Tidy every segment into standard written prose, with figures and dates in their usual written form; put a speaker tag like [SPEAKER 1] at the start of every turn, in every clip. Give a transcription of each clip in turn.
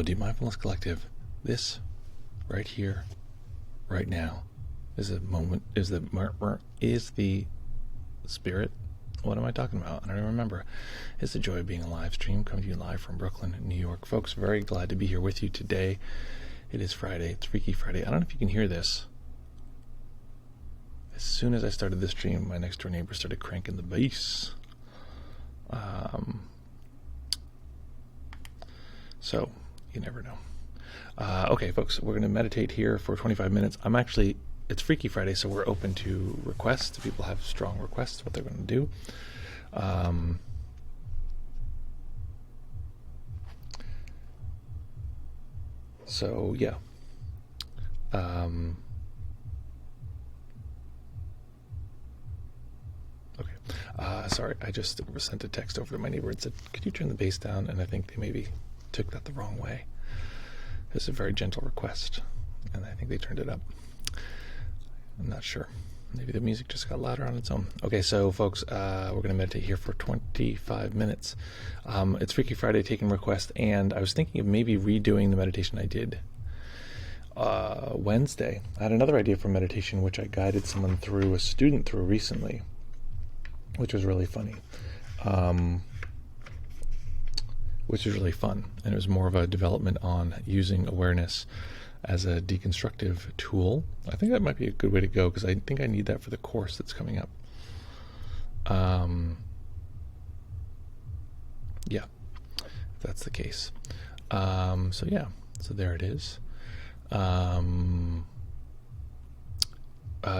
[SPEAKER 1] Deep Mindfulness Collective. This, right here, right now, is the moment, is the spirit. What am I talking about? I don't even remember. It's the joy of being a live stream, coming to you live from Brooklyn, New York. Folks, very glad to be here with you today. It is Friday. It's Freaky Friday. I don't know if you can hear this. As soon as I started this stream, my next door neighbor started cranking the bass. So, you never know. Okay, folks, we're going to meditate here for 25 minutes. It's Freaky Friday, so we're open to requests. If people have strong requests, what they're going to do. So, yeah. Okay. Sorry, I just sent a text over to my neighbor and said, could you turn the bass down? And I think they maybe took that the wrong way. It's a very gentle request, and I think they turned it up. I'm not sure. Maybe the music just got louder on its own. Okay, so folks, we're going to meditate here for 25 minutes. It's Freaky Friday, taking requests, and I was thinking of maybe redoing the meditation I did Wednesday. I had another idea for meditation, which I guided a student through recently, which was really funny. Which is really fun, and it was more of a development on using awareness as a deconstructive tool. I think that might be a good way to go, because I think I need that for the course that's coming up. Yeah, if that's the case. So yeah, so there it is.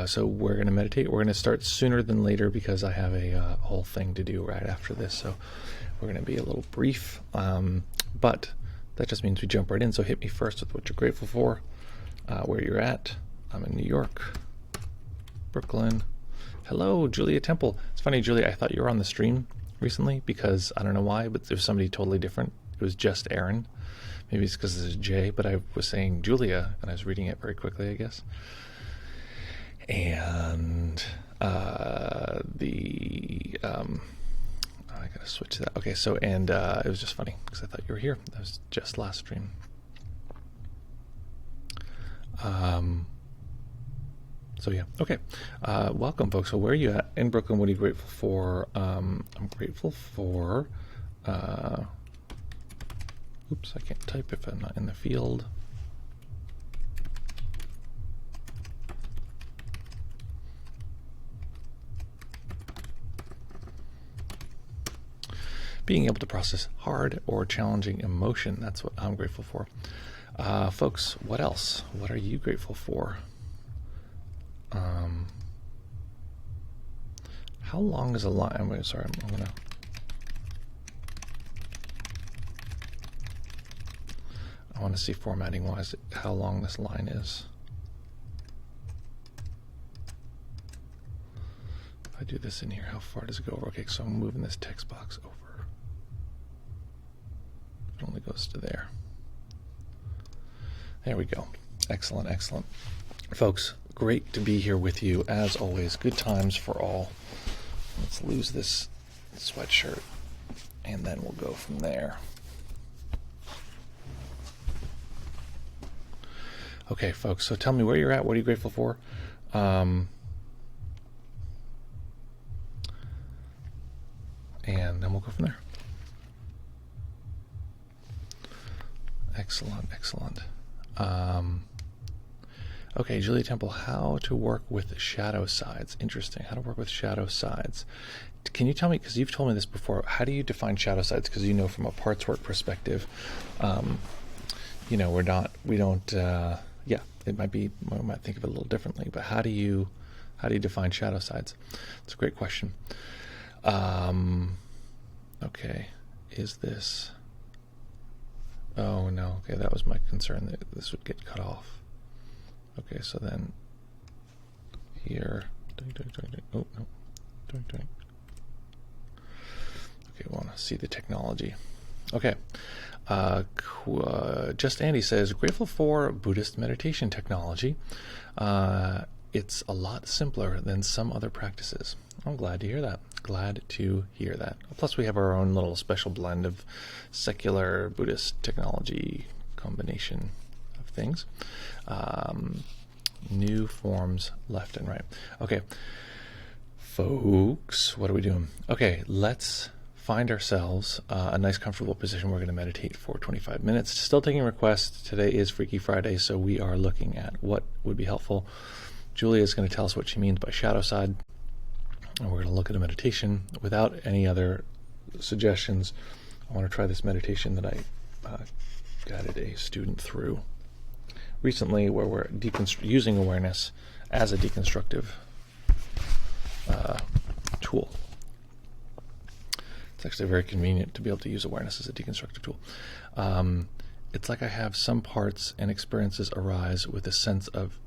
[SPEAKER 1] So we're going to meditate. We're going to start sooner than later because I have a whole thing to do right after this. So we're going to be a little brief, but that just means we jump right in. So hit me first with what you're grateful for, where you're at. I'm in New York, Brooklyn. Hello, Julia Temple. It's funny, Julia, I thought you were on the stream recently because I don't know why, but there's somebody totally different. It was just Aaron. Maybe it's because this is Jay, but I was saying Julia, and I was reading it very quickly, I guess. And I gotta switch that. Okay, so it was just funny because I thought you were here. That was just last stream. So yeah, okay. Welcome, folks. So where are you at in Brooklyn? What are you grateful for? I'm grateful for. Oops, I can't type if I'm not in the field. Being able to process hard or challenging emotion, that's what I'm grateful for. Folks, what else? What are you grateful for? How long is a line? I'm going to... I want to see formatting-wise how long this line is. If I do this in here, how far does it go over? Okay, so I'm moving this text box over. It only goes to there. There we go. Excellent, excellent. Folks, great to be here with you as always. Good times for all. Let's lose this sweatshirt and then we'll go from there. Okay, folks, so tell me where you're at. What are you grateful for? And then we'll go from there. Excellent, excellent. Okay, Julia Temple, how to work with shadow sides. Interesting, how to work with shadow sides. Can you tell me, because you've told me this before, how do you define shadow sides? Because you know from a parts work perspective, we don't, it might be, we might think of it a little differently, but how do you define shadow sides? It's a great question. Okay, is this... Oh no, okay, that was my concern that this would get cut off. Okay, so then here, oh no, okay, we want to see the technology. Okay, Just Andy says, grateful for Buddhist meditation technology. It's a lot simpler than some other practices. I'm glad to hear that. Glad to hear that. Plus we have our own little special blend of secular Buddhist technology combination of things. New forms left and right. Okay, folks, what are we doing? Okay, let's find ourselves a nice comfortable position. We're going to meditate for 25 minutes. Still taking requests. Today is Freaky Friday, so we are looking at what would be helpful. Julia is going to tell us what she means by shadow side, and we're going to look at a meditation. Without any other suggestions, I want to try this meditation that I guided a student through recently, where we're using awareness as a deconstructive tool. It's actually very convenient to be able to use awareness as a deconstructive tool. It's like I have some parts and experiences arise with a sense of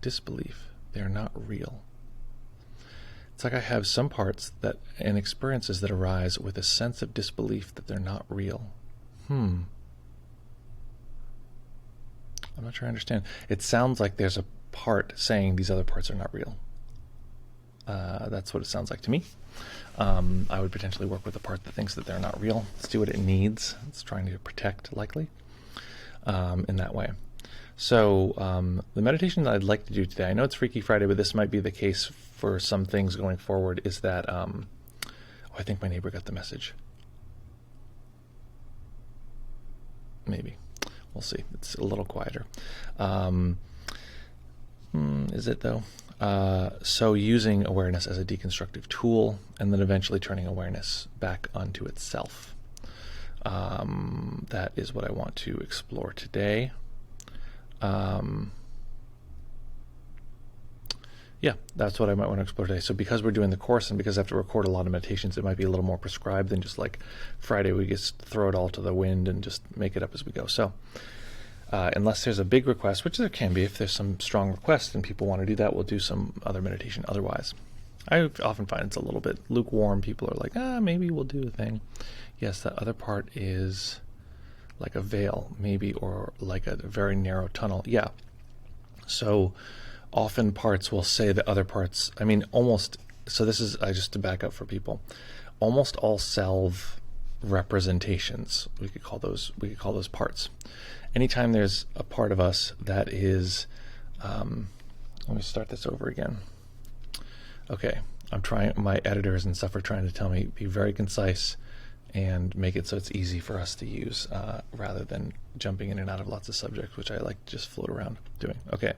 [SPEAKER 1] disbelief. They are not real. It's like I have some parts and experiences that arise with a sense of disbelief that they're not real. I'm not sure I understand. It sounds like there's a part saying these other parts are not real. That's what it sounds like to me. I would potentially work with a part that thinks that they're not real. Let's do what it needs. It's trying to protect, likely, in that way. So the meditation that I'd like to do today, I know it's Freaky Friday, but this might be the case for some things going forward, is that, I think my neighbor got the message. Maybe. We'll see. It's a little quieter. Is it, though? So using awareness as a deconstructive tool, and then eventually turning awareness back onto itself. That is what I want to explore today. Yeah, that's what I might want to explore today. So because we're doing the course, and because I have to record a lot of meditations, it might be a little more prescribed than just like Friday we just throw it all to the wind and just make it up as we go. So unless there's a big request, which there can be, if there's some strong request and people want to do that, we'll do some other meditation otherwise. I often find it's a little bit lukewarm. People are like, maybe we'll do a thing. Yes, that other part is like a veil, maybe, or like a very narrow tunnel. Yeah. So often parts will say that other parts, almost, so this is, just to back up for people, almost all self representations, we could call those parts. Anytime there's a part of us that is, let me start this over again. Okay, my editors and stuff are trying to tell me, be very concise and make it so it's easy for us to use, rather than jumping in and out of lots of subjects, which I like to just float around doing. Okay.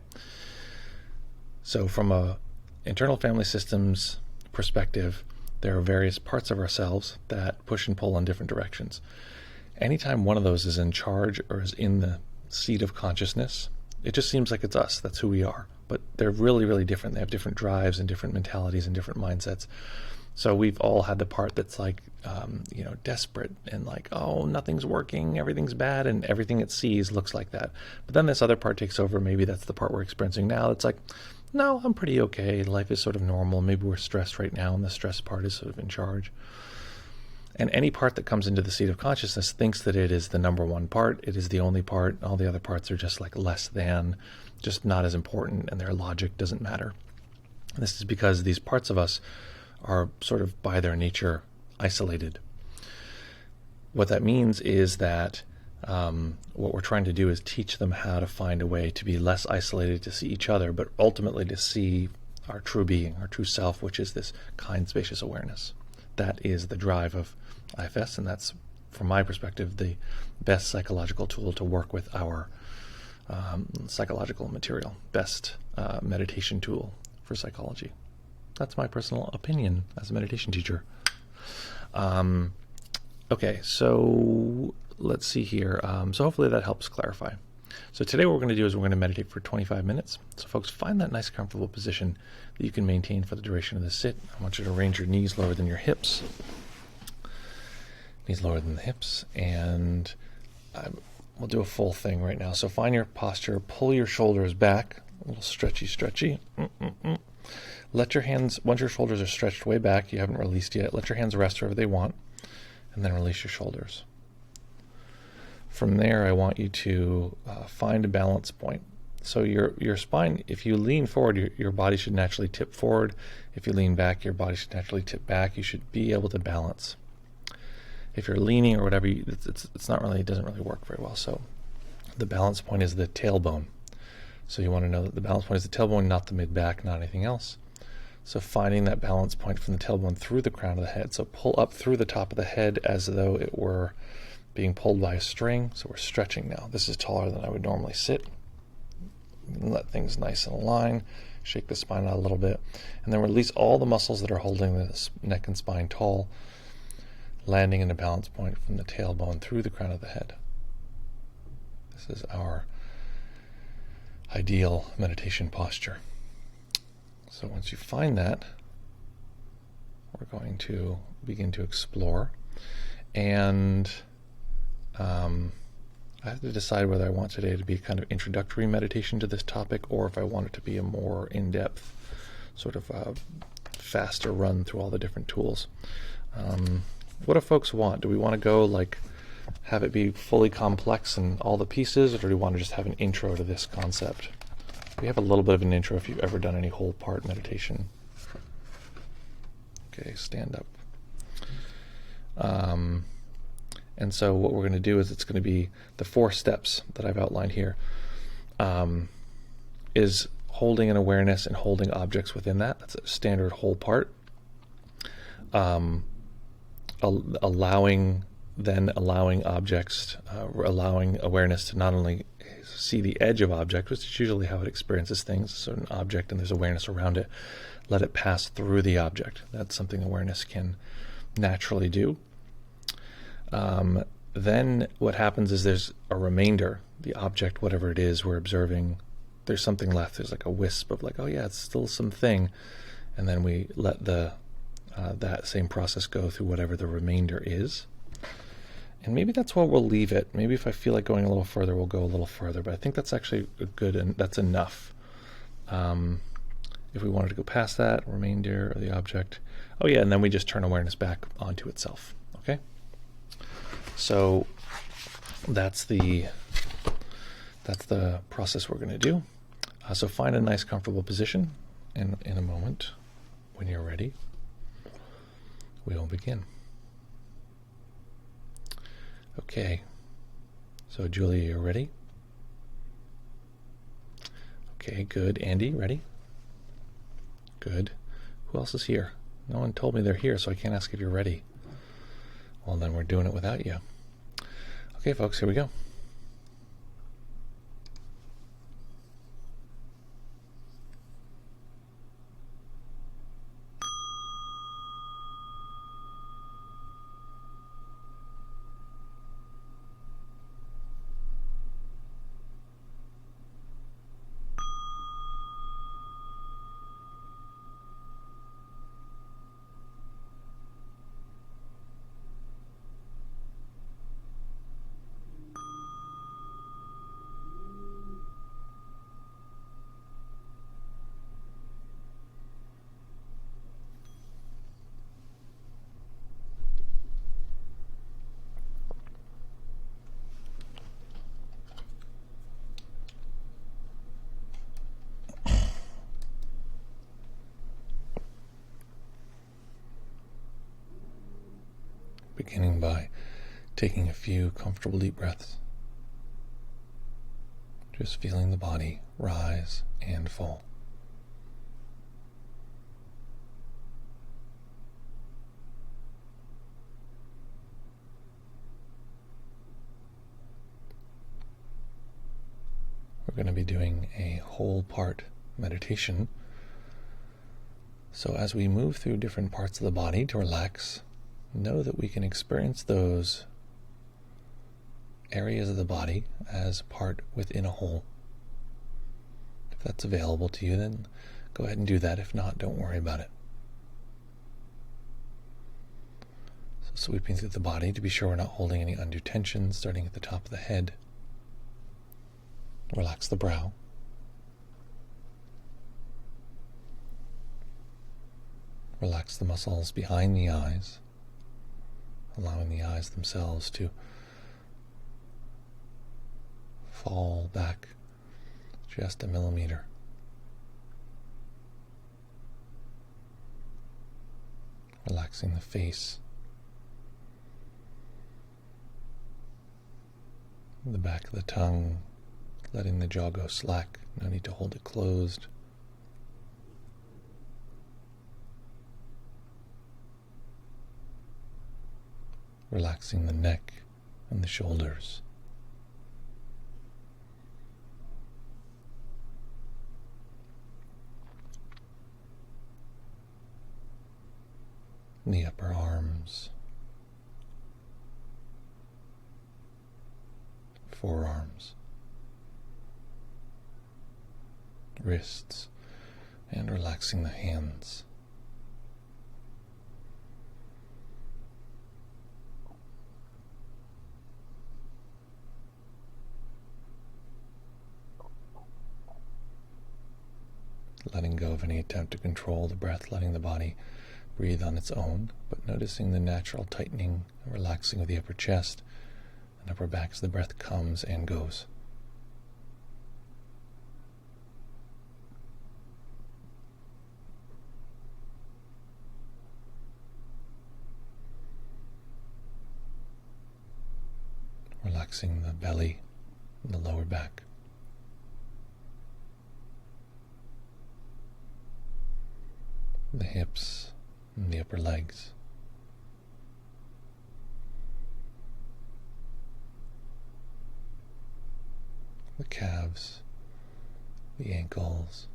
[SPEAKER 1] So from a internal family systems perspective, there are various parts of ourselves that push and pull in different directions. Anytime one of those is in charge or is in the seat of consciousness, it just seems like it's us. That's who we are. But they're really, really different. They have different drives and different mentalities and different mindsets. So we've all had the part that's like, desperate and like, oh, nothing's working, everything's bad, and everything it sees looks like that. But then this other part takes over. Maybe that's the part we're experiencing now. It's like, no, I'm pretty okay. Life is sort of normal. Maybe we're stressed right now, and the stress part is sort of in charge. And any part that comes into the seat of consciousness thinks that it is the number one part. It is the only part. All the other parts are just like less than, just not as important, and their logic doesn't matter. And this is because these parts of us are sort of by their nature isolated. What that means is that what we're trying to do is teach them how to find a way to be less isolated, to see each other, but ultimately to see our true being, our true self, which is this kind, spacious awareness. That is the drive of IFS, and that's, from my perspective, the best psychological tool to work with our psychological material, best meditation tool for psychology. That's my personal opinion as a meditation teacher. Okay, so let's see here. So hopefully that helps clarify. So today what we're going to do is we're going to meditate for 25 minutes. So folks, find that nice comfortable position that you can maintain for the duration of the sit. I want you to arrange your knees lower than your hips. Knees lower than the hips. And we'll do a full thing right now. So find your posture, pull your shoulders back, a little stretchy. Let your hands, once your shoulders are stretched way back, you haven't released yet, let your hands rest wherever they want, and then release your shoulders. From there, I want you to find a balance point. So your spine, if you lean forward, your body should naturally tip forward. If you lean back, your body should naturally tip back. You should be able to balance. If you're leaning or whatever, it's not really, it doesn't really work very well. So the balance point is the tailbone. So you want to know that the balance point is the tailbone, not the mid-back, not anything else. So finding that balance point from the tailbone through the crown of the head. So pull up through the top of the head as though it were being pulled by a string. So we're stretching now. This is taller than I would normally sit. Let things nice and align. Shake the spine out a little bit. And then release all the muscles that are holding the neck and spine tall, landing in a balance point from the tailbone through the crown of the head. This is our ideal meditation posture. So once you find that, we're going to begin to explore. And I have to decide whether I want today to be a kind of introductory meditation to this topic, or if I want it to be a more in-depth, sort of faster run through all the different tools. What do folks want? Do we want to go like have it be fully complex and all the pieces, or do we want to just have an intro to this concept? We have a little bit of an intro if you've ever done any whole part meditation. Okay, stand up. And so what we're going to do is it's going to be the 4 steps that I've outlined here, is holding an awareness and holding objects within that. That's a standard whole part. Allowing objects, allowing awareness to not only see the edge of object, which is usually how it experiences things, so an object and there's awareness around it, let it pass through the object. That's something awareness can naturally do. Then what happens is there's a remainder, the object, whatever it is we're observing, there's something left. There's like a wisp of like, oh yeah, it's still something. And then we let that same process go through whatever the remainder is. And maybe that's where we'll leave it. Maybe if I feel like going a little further, we'll go a little further. But I think that's actually good, and that's enough. If we wanted to go past that, remainder of the object. Oh yeah, and then we just turn awareness back onto itself. Okay? So that's the process we're going to do. So find a nice comfortable position, and in a moment, when you're ready, we will begin. Okay, so Julia, you're ready? Okay, good. Andy, ready? Good. Who else is here? No one told me they're here, so I can't ask if you're ready. Well, then we're doing it without you. Okay, folks, here we go. Beginning by taking a few comfortable deep breaths. Just feeling the body rise and fall. We're going to be doing a whole part meditation. So as we move through different parts of the body to relax, know that we can experience those areas of the body as part within a whole. If that's available to you, then go ahead and do that. If not, don't worry about it. So sweeping through the body to be sure we're not holding any undue tension, starting at the top of the head. Relax the brow. Relax the muscles behind the eyes, allowing the eyes themselves to fall back just a millimeter. Relaxing the face, The back of the tongue, letting the jaw go slack. No need to hold it closed. Relaxing the neck and the shoulders. The upper arms, forearms, wrists, and relaxing the hands. Letting go of any attempt to control the breath, letting the body breathe on its own, but noticing the natural tightening and relaxing of the upper chest and upper back as the breath comes and goes. Relaxing the belly and the lower back. The hips and the upper legs. The calves, the ankles,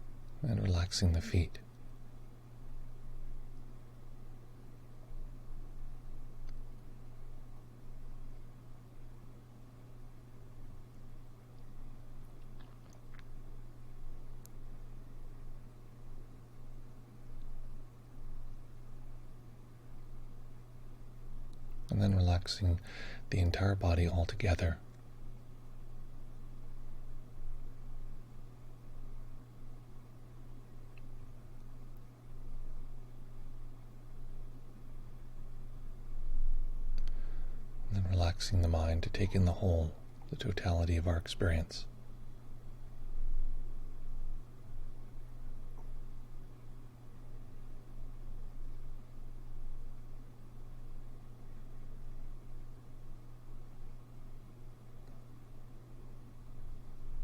[SPEAKER 1] and relaxing the feet. And then relaxing the entire body altogether. And then relaxing the mind to take in the whole, the totality of our experience.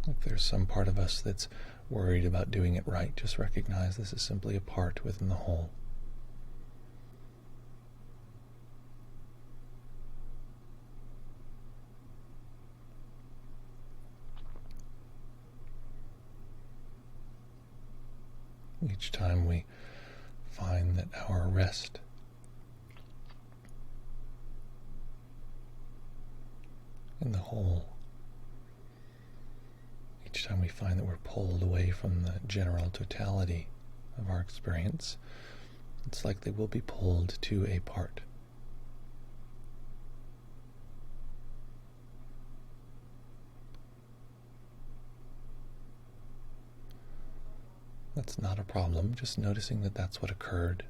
[SPEAKER 1] If there's some part of us that's worried about doing it right, just recognize this is simply a part within the whole. Each time we find that our rest in the whole, each time we find that we're pulled away from the general totality of our experience, it's likely we'll be pulled to a part. That's not a problem, just noticing that that's what occurred.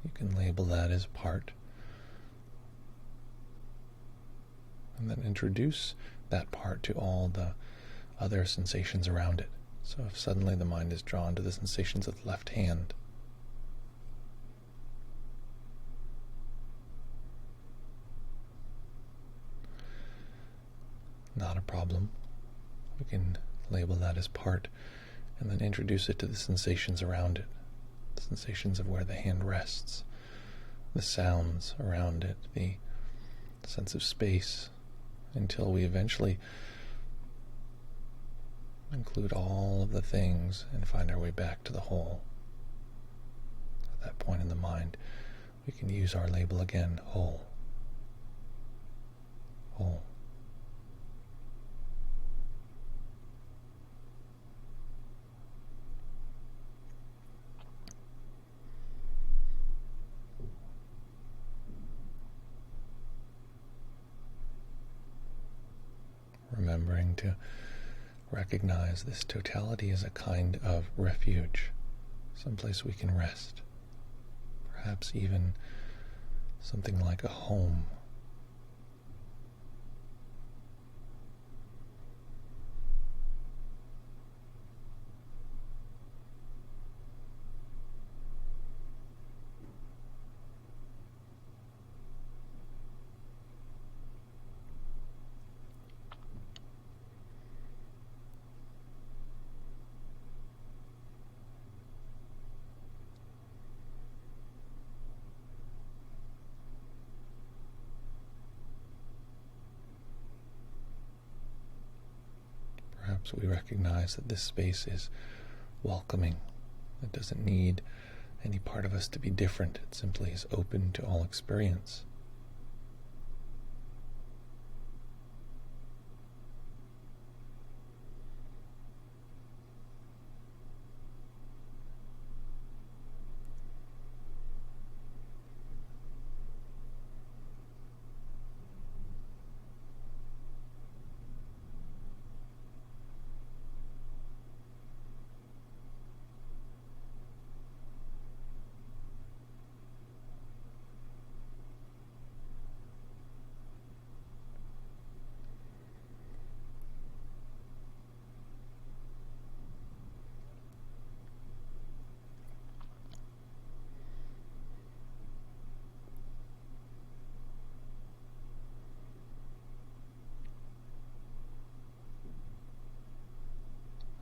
[SPEAKER 1] You can label that as part. And then introduce that part to all the other sensations around it. So if suddenly the mind is drawn to the sensations of the left hand, not a problem. We can label that as part and then introduce it to the sensations around it, the sensations of where the hand rests, the sounds around it, the sense of space, until we eventually include all of the things and find our way back to the whole. At that point in the mind, we can use our label again, whole. Whole. Remembering to recognize this totality as a kind of refuge, someplace we can rest, perhaps even something like a home. So we recognize that this space is welcoming. It doesn't need any part of us to be different. It simply is open to all experience.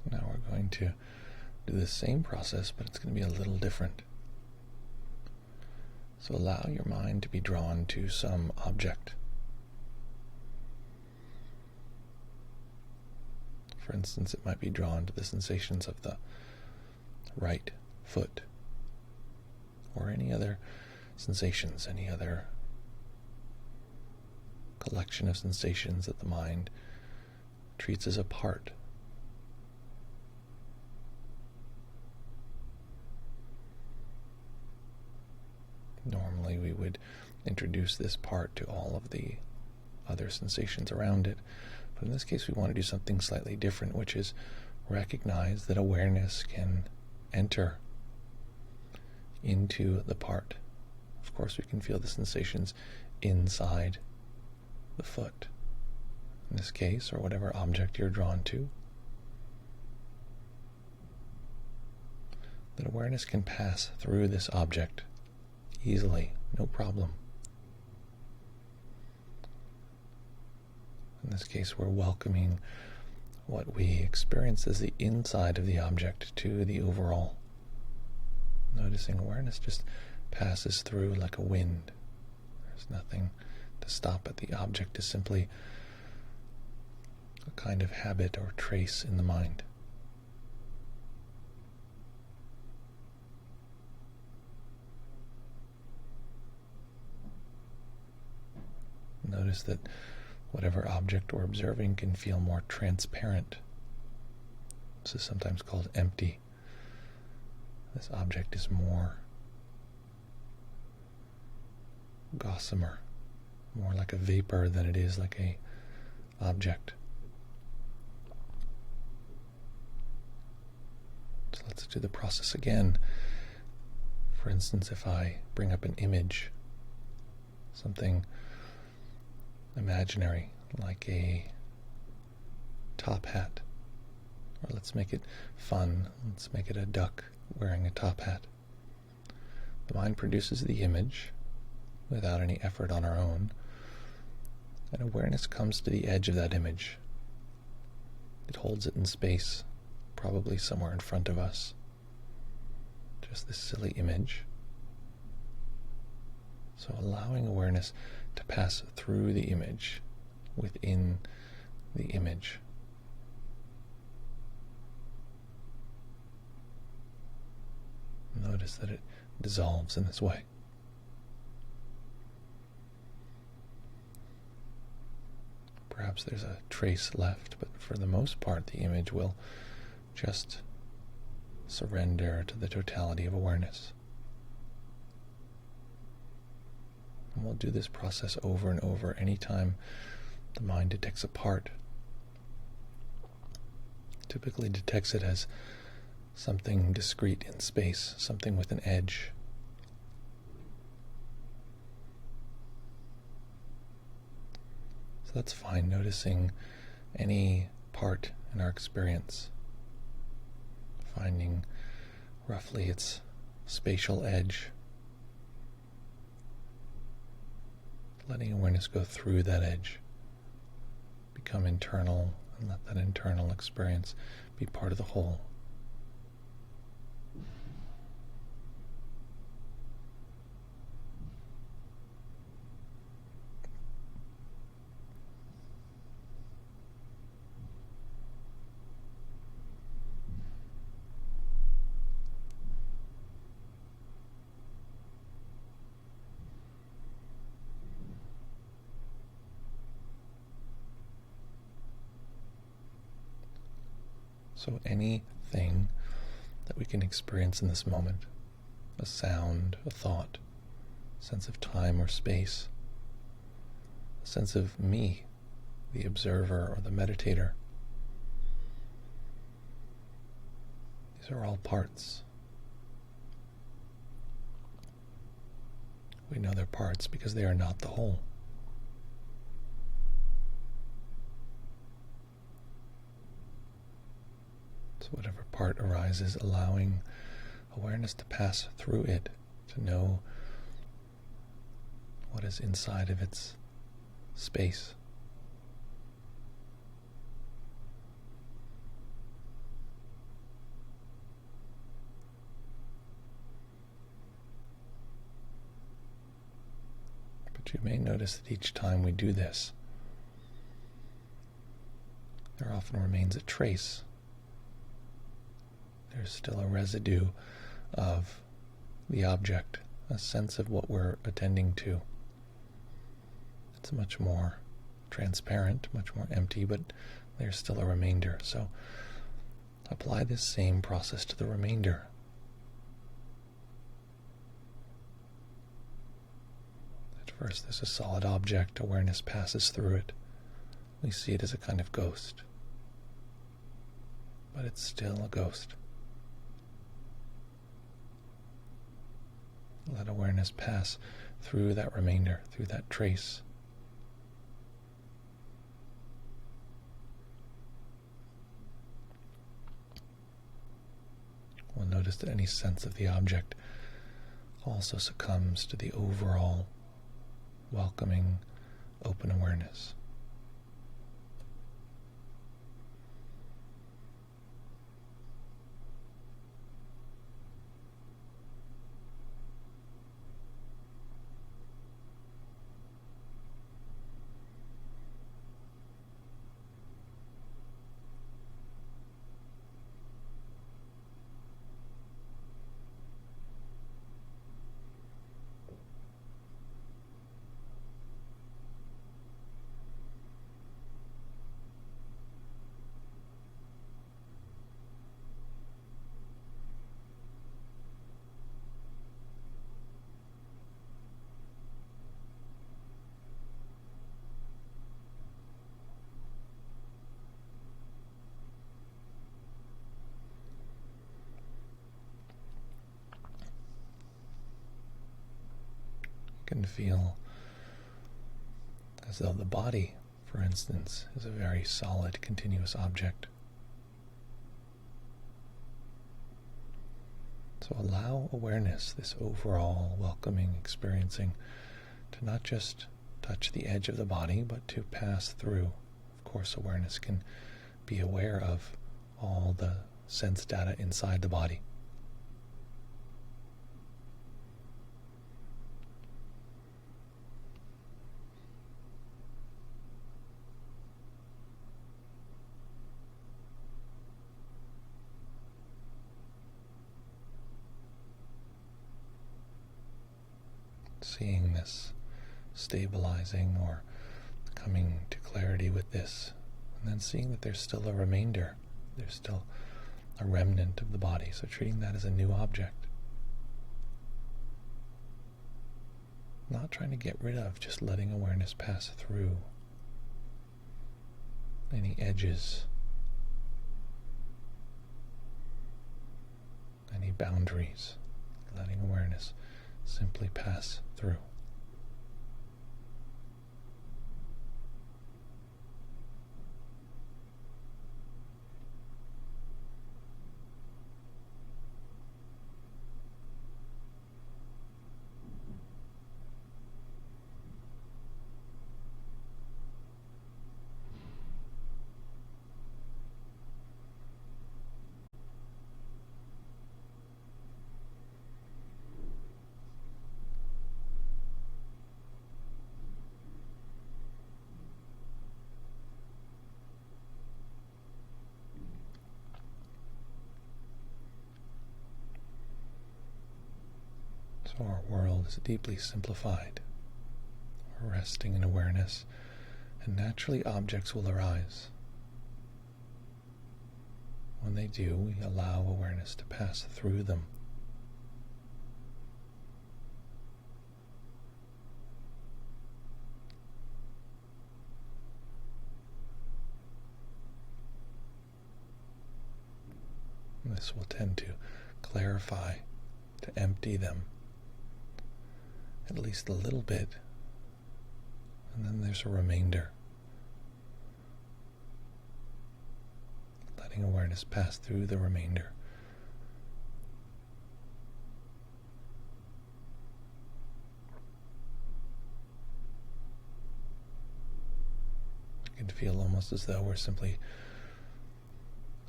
[SPEAKER 1] Now we're going to do the same process, but it's going to be a little different. So allow your mind to be drawn to some object. For instance, it might be drawn to the sensations of the right foot, or any other sensations, any other collection of sensations that the mind treats as a part. Normally we would introduce this part to all of the other sensations around it, but in this case we want to do something slightly different, which is recognize that awareness can enter into the part. Of course we can feel the sensations inside the foot, in this case, or whatever object you're drawn to. That awareness can pass through this object easily, no problem. In this case, we're welcoming what we experience as the inside of the object to the overall. Noticing awareness just passes through like a wind. There's nothing to stop it. The object is simply a kind of habit or trace in the mind. Notice that whatever object we're observing can feel more transparent. This is sometimes called empty. This object is more gossamer, more like a vapor than it is like a object. So let's do the process again. For instance, if I bring up an image, something imaginary, like a top hat, or let's make it fun, let's make it a duck wearing a top hat. The mind produces the image without any effort on our own, and awareness comes to the edge of that image. It holds it in space, probably somewhere in front of us. Just this silly image. So allowing awareness to pass through the image, within the image. Notice that it dissolves in this way. Perhaps there's a trace left, but for the most part the image will just surrender to the totality of awareness. And we'll do this process over and over anytime the mind detects a part. Typically detects it as something discrete in space, something with an edge. So that's fine, noticing any part in our experience, finding roughly its spatial edge, letting awareness go through that edge, become internal, and let that internal experience be part of the whole. So anything that we can experience in this moment, a sound, a thought, sense of time or space, a sense of me, the observer or the meditator. These are all parts. We know they're parts because they are not the whole. So whatever part arises, allowing awareness to pass through it, to know what is inside of its space. But you may notice that each time we do this, there often remains a trace. There's still a residue of the object, a sense of what we're attending to. It's much more transparent, much more empty, but there's still a remainder. So apply this same process to the remainder. At first, there's a solid object. Awareness passes through it. We see it as a kind of ghost, but it's still a ghost. Let awareness pass through that remainder, through that trace. We'll notice that any sense of the object also succumbs to the overall welcoming, open awareness. Can feel as though the body, for instance, is a very solid, continuous object. So allow awareness, this overall welcoming, experiencing, to not just touch the edge of the body, but to pass through. Of course, awareness can be aware of all the sense data inside the body. Seeing this, stabilizing or coming to clarity with this, and then seeing that there's still a remainder, there's still a remnant of the body, so treating that as a new object. Not trying to get rid of, just letting awareness pass through any edges, any boundaries, letting awareness simply pass through. So our world is deeply simplified. We're resting in awareness, and naturally objects will arise. When they do, we allow awareness to pass through them. This will tend to clarify, to empty them at least a little bit, and then there's a remainder. Letting awareness pass through the remainder. It can feel almost as though we're simply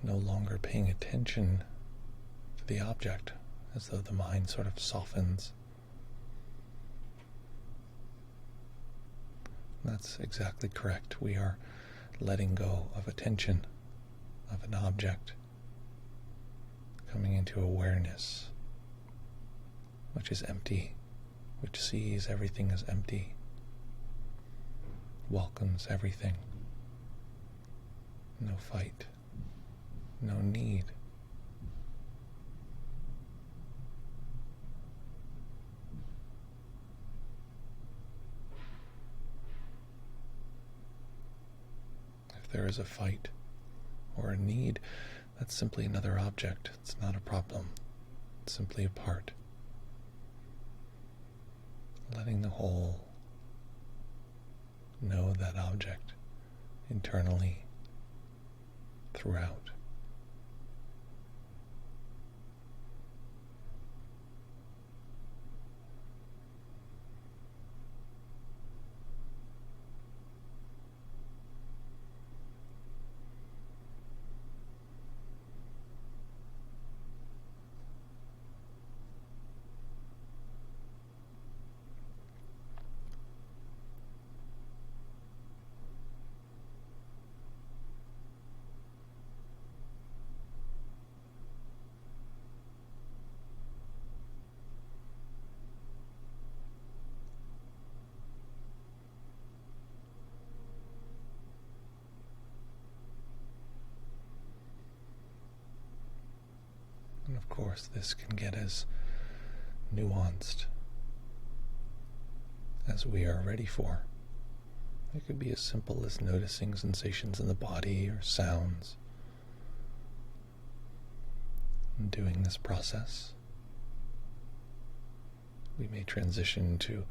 [SPEAKER 1] no longer paying attention to the object, as though the mind sort of softens. That's exactly correct. We are letting go of attention of an object, coming into awareness, which is empty, which sees everything as empty, welcomes everything. No fight. No need. If there is a fight or a need, that's simply another object. It's not a problem. It's simply a part. Letting the whole know that object internally, throughout. And of course, this can get as nuanced as we are ready for. It could be as simple as noticing sensations in the body or sounds. And doing this process, we may transition to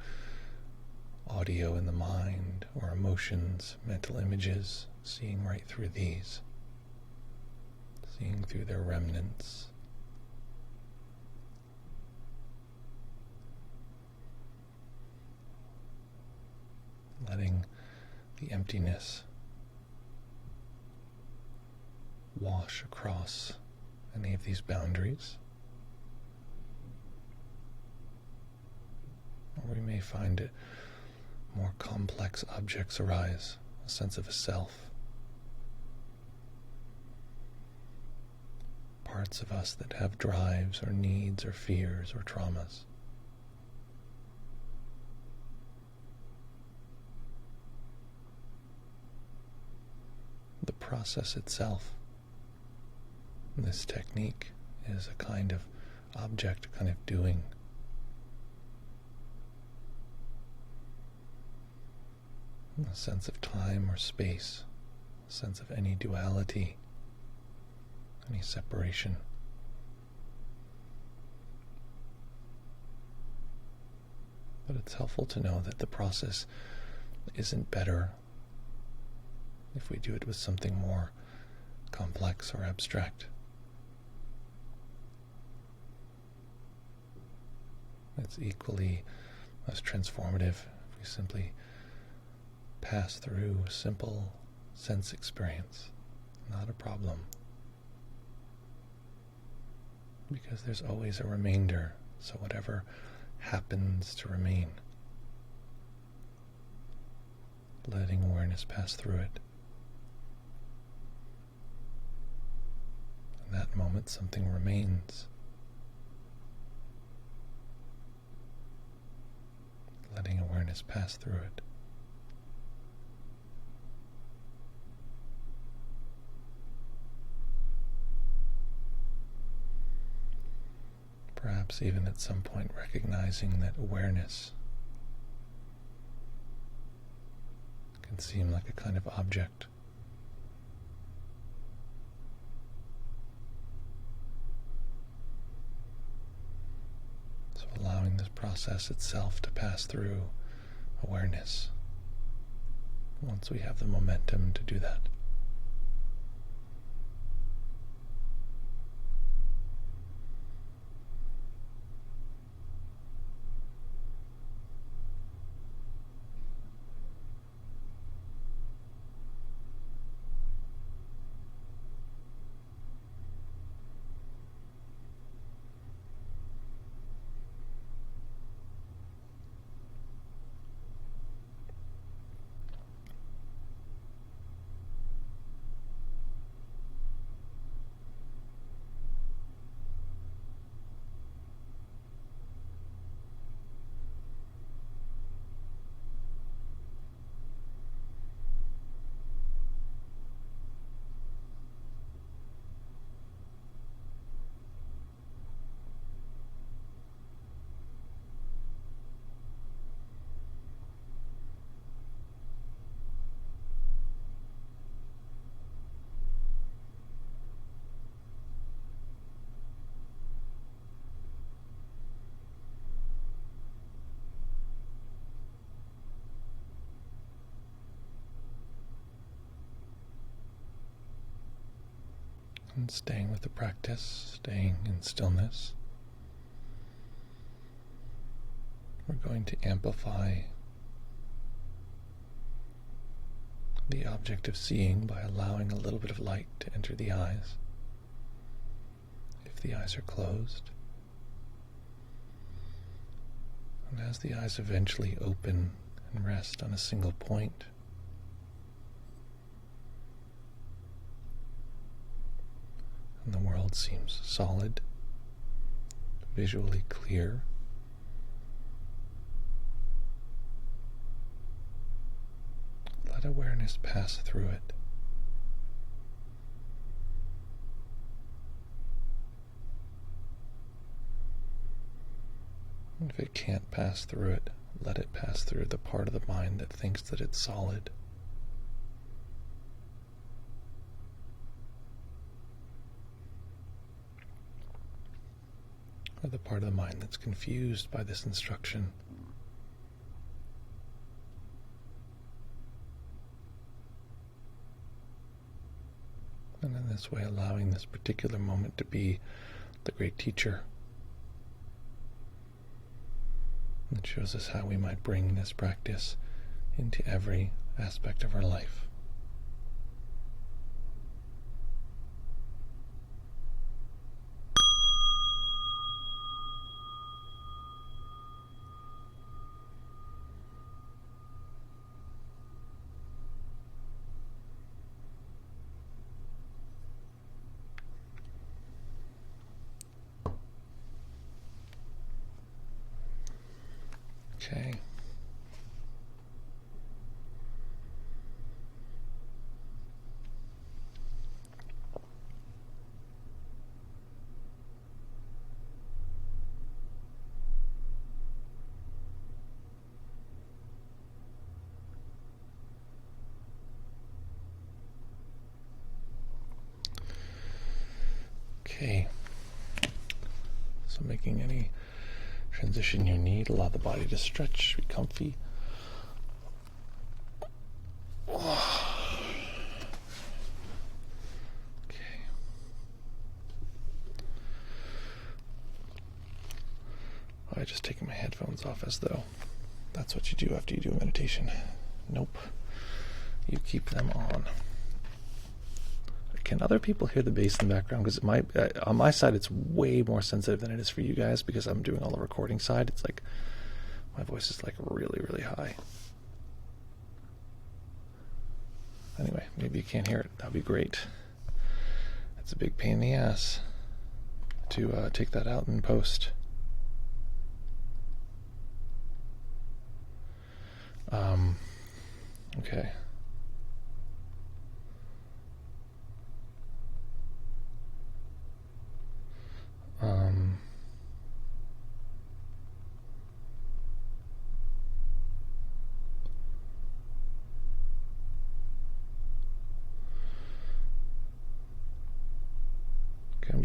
[SPEAKER 1] audio in the mind or emotions, mental images, seeing right through these, seeing through their remnants. Letting the emptiness wash across any of these boundaries. Or we may find it more complex objects arise, a sense of a self. Parts of us that have drives or needs or fears or traumas. The process itself, this technique, is a kind of object, a kind of doing. A sense of time or space, a sense of any duality, any separation. But it's helpful to know that the process isn't better if we do it with something more complex or abstract. It's equally as transformative if we simply pass through a simple sense experience. Not a problem. Because there's always a remainder, so whatever happens to remain, letting awareness pass through it. In that moment, something remains. Letting awareness pass through it. Perhaps even at some point recognizing that awareness can seem like a kind of object. So allowing this process itself to pass through awareness once we have the momentum to do that. And staying with the practice, staying in stillness, we're going to amplify the object of seeing by allowing a little bit of light to enter the eyes. If the eyes are closed, and as the eyes eventually open and rest on a single point, and the world seems solid, visually clear, let awareness pass through it. And if it can't pass through it, let it pass through the part of the mind that thinks that it's solid. Or the part of the mind that's confused by this instruction. And in this way, allowing this particular moment to be the great teacher. And it shows us how we might bring this practice into every aspect of our life. Okay. Okay. So making any transition you need, allow the body to stretch, be comfy. Okay. I just taken my headphones off as though that's what you do after you do a meditation. Nope. You keep them on. Can other people hear the bass in the background? Because on my side, it's way more sensitive than it is for you guys because I'm doing all the recording side. It's like my voice is like really, really high. Anyway, maybe you can't hear it. That'd be great. It's a big pain in the ass to take that out in post. Okay.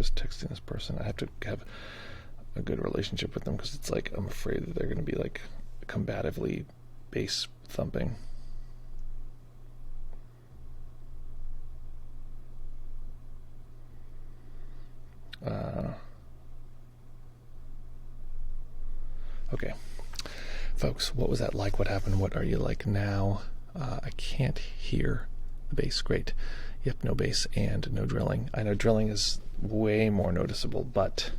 [SPEAKER 1] just texting this person. I have to have a good relationship with them because it's like I'm afraid that they're going to be like combatively bass thumping. Okay, folks, what was that like? What happened? What are you like now? I can't hear the bass. Great. Yep, no bass and no drilling. I know drilling is way more noticeable, but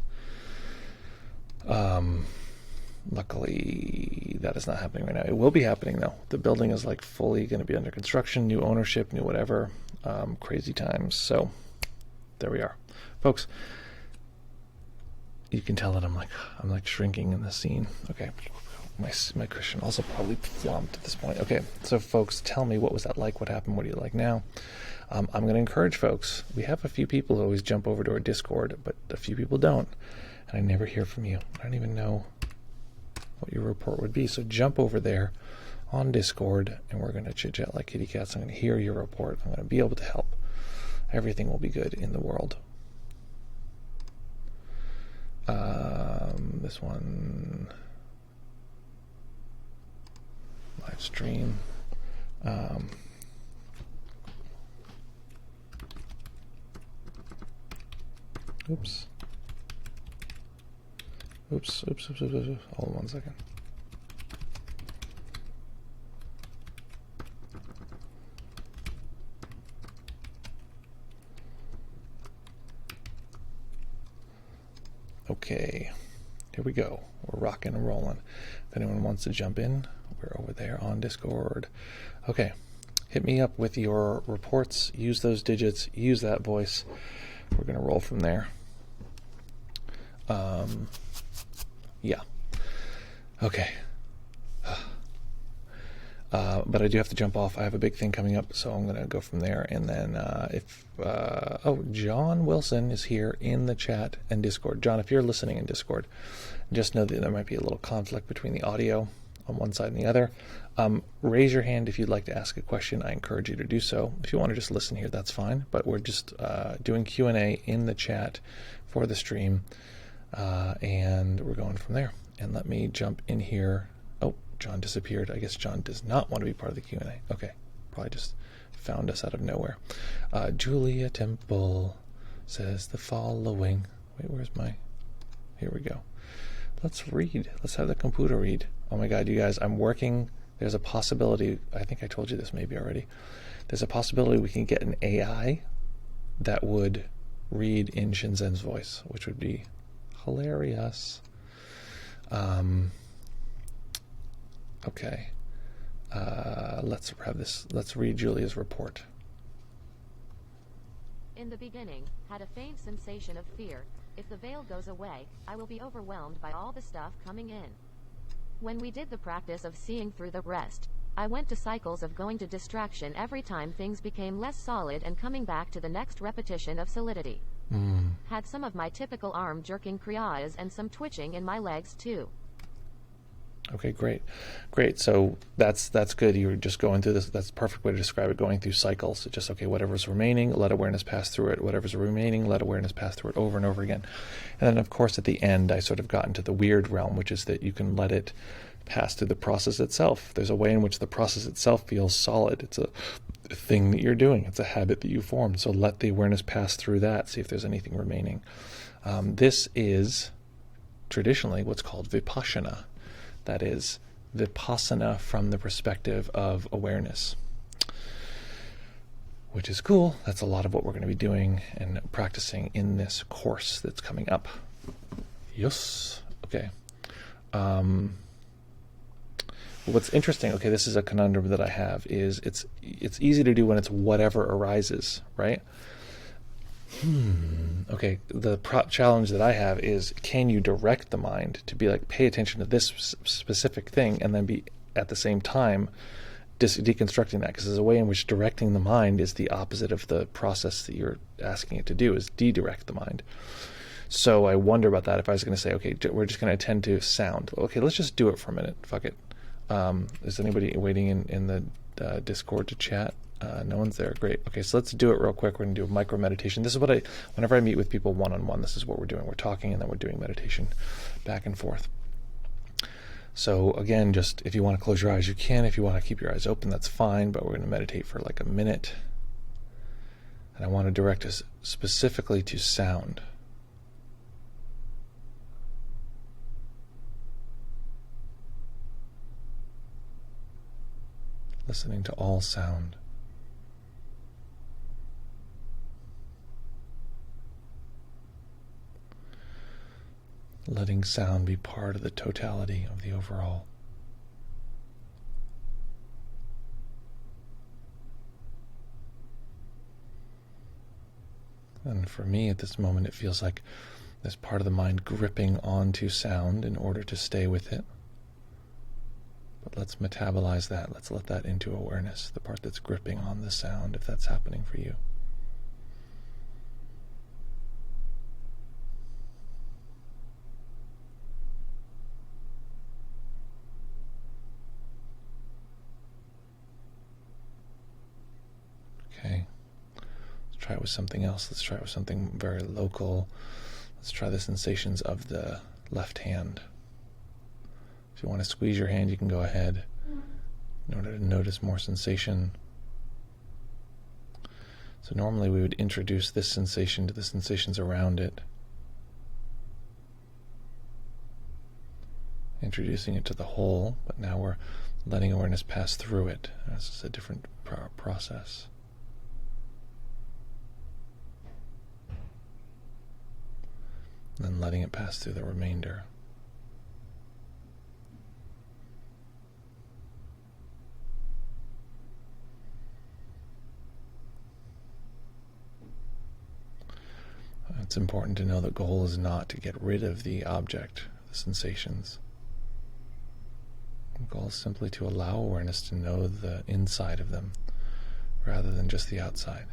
[SPEAKER 1] luckily that is not happening right now. It will be happening though. The building is like fully going to be under construction, new ownership, new whatever, crazy times. So there we are, folks. You can tell that I'm like shrinking in the scene. Okay, my cushion also probably flopped at this point. Okay, so folks, tell me, what was that like? What happened? What do you like now? I'm going to encourage folks. We have a few people who always jump over to our Discord, but a few people don't, and I never hear from you. I don't even know what your report would be. So jump over there on Discord, and we're going to chit chat like kitty cats. I'm going to hear your report. I'm going to be able to help. Everything will be good in the world. This one, live stream. Oops. Hold on 1 second. Okay, here we go. We're rocking and rolling. If anyone wants to jump in, we're over there on Discord. Okay, hit me up with your reports. Use those digits. Use that voice. We're going to roll from there. Yeah. Okay. But I do have to jump off. I have a big thing coming up, so I'm going to go from there. And then oh, John Wilson is here in the chat and Discord. John, if you're listening in Discord, just know that there might be a little conflict between the audio on one side and the other. Raise your hand if you'd like to ask a question. I encourage you to do so. If you want to just listen here, that's fine. But we're just doing Q&A in the chat for the stream, and we're going from there. And let me jump in here. Oh, John disappeared. I guess John does not want to be part of the Q&A. Okay, probably just found us out of nowhere. Julia Temple says the following. Wait, where's my... Here we go. Let's read. Let's have the computer read. Oh my God, you guys, I'm working. There's a possibility, I think I told you this maybe already. There's a possibility we can get an AI that would read in Shinzen's voice, which would be hilarious. Okay. Let's have this. Let's read Julia's report.
[SPEAKER 2] In the beginning, had a faint sensation of fear. If the veil goes away, I will be overwhelmed by all the stuff coming in. When we did the practice of seeing through the rest, I went to cycles of going to distraction every time things became less solid and coming back to the next repetition of solidity. Had some of my typical arm jerking kriyas and some twitching in my legs too.
[SPEAKER 1] Okay, great. So that's good. You're just going through this. That's the perfect way to describe it. Going through cycles. It's just, okay, whatever's remaining, let awareness pass through it. Whatever's remaining, let awareness pass through it over and over again. And then, of course, at the end, I sort of got into the weird realm, which is that you can let it pass through the process itself. There's a way in which the process itself feels solid. It's a thing that you're doing. It's a habit that you formed. So let the awareness pass through that. See if there's anything remaining. This is traditionally what's called Vipashana. That is Vipassana from the perspective of awareness, which is cool. That's a lot of what we're going to be doing and practicing in this course that's coming up. Yes. Okay. What's interesting, okay, this is a conundrum that I have, is it's easy to do when it's whatever arises, right? Okay, the challenge that I have is, can you direct the mind to be like, pay attention to this specific thing, and then be at the same time deconstructing that? Because there's a way in which directing the mind is the opposite of the process that you're asking it to do, is dedirect the mind. So I wonder about that. If I was going to say, okay, we're just going to attend to sound. Okay, let's just do it for a minute. Fuck it. Is anybody waiting in the Discord to chat? No one's there. Great. Okay, so let's do it real quick. We're going to do a micro meditation. This is what whenever I meet with people one-on-one, this is what we're doing. We're talking and then we're doing meditation back and forth. So again, just if you want to close your eyes, you can. If you want to keep your eyes open, that's fine, but we're going to meditate for like a minute. And I want to direct us specifically to sound. Listening to all sound. Letting sound be part of the totality of the overall. And for me at this moment, it feels like there's part of the mind gripping onto sound in order to stay with it. But let's metabolize that. Let's let that into awareness, the part that's gripping on the sound, if that's happening for you. Okay. Let's try it with something else. Let's try it with something very local. Let's try the sensations of the left hand. If you want to squeeze your hand, you can go ahead in order to notice more sensation. So normally we would introduce this sensation to the sensations around it, introducing it to the whole, but now we're letting awareness pass through it. This is a different process. And then letting it pass through the remainder. It's important to know the goal is not to get rid of the object, the sensations. The goal is simply to allow awareness to know the inside of them rather than just the outside.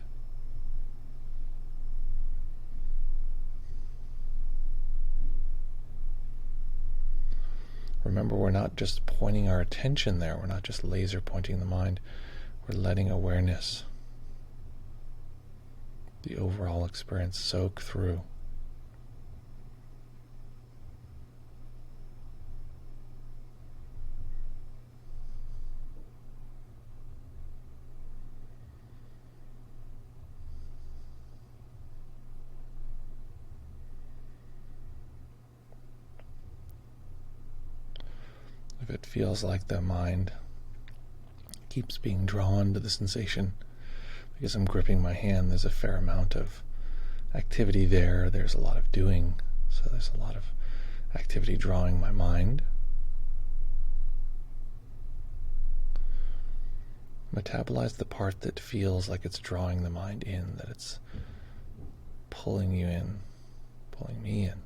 [SPEAKER 1] Remember, we're not just pointing our attention there. We're not just laser pointing the mind. We're letting awareness, the overall experience, soak through. If it feels like the mind keeps being drawn to the sensation, because I'm gripping my hand, there's a fair amount of activity there. There's a lot of doing, so there's a lot of activity drawing my mind. Metabolize the part that feels like it's drawing the mind in, that it's pulling you in, pulling me in.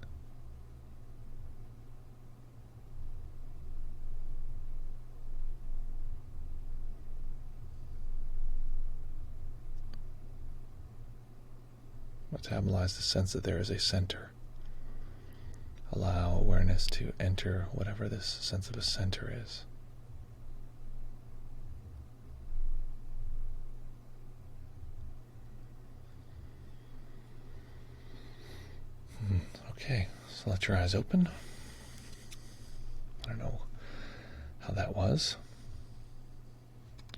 [SPEAKER 1] Metabolize the sense that there is a center. Allow awareness to enter whatever this sense of a center is. Okay, so let your eyes open. I don't know how that was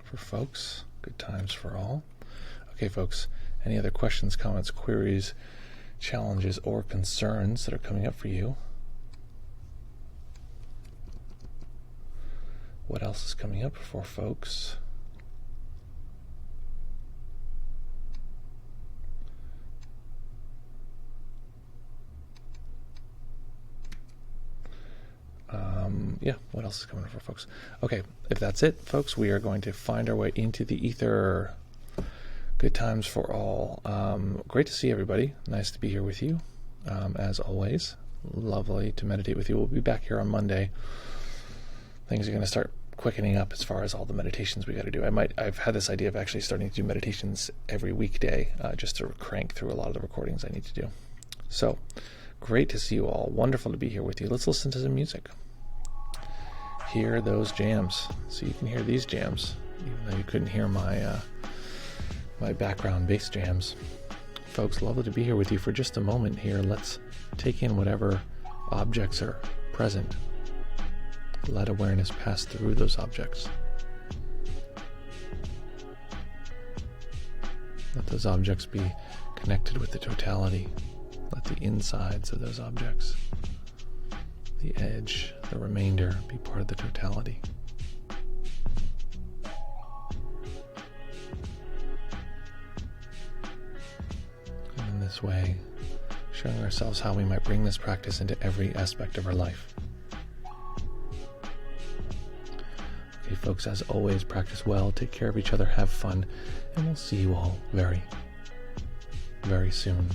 [SPEAKER 1] for folks. Good times for all. Okay, folks. Any other questions, comments, queries, challenges, or concerns that are coming up for you? What else is coming up for folks? Yeah, what else is coming up for folks? Okay, if that's it, folks, we are going to find our way into the ether. Good times for all. Great to see everybody. Nice to be here with you. As always, lovely to meditate with you. We'll be back here on Monday. Things are going to start quickening up as far as all the meditations we got to do. I've had this idea of actually starting to do meditations every weekday, just to crank through a lot of the recordings I need to do. So, great to see you all. Wonderful to be here with you. Let's listen to some music. Hear those jams. So you can hear these jams, even though you couldn't hear my my background bass jams. Folks, lovely to be here with you for just a moment here. Let's take in whatever objects are present. Let awareness pass through those objects. Let those objects be connected with the totality. Let the insides of those objects, the edge, the remainder, be part of the totality. And in this way, showing ourselves how we might bring this practice into every aspect of our life. Okay, folks, as always, practice well, take care of each other, have fun, and we'll see you all very, very soon.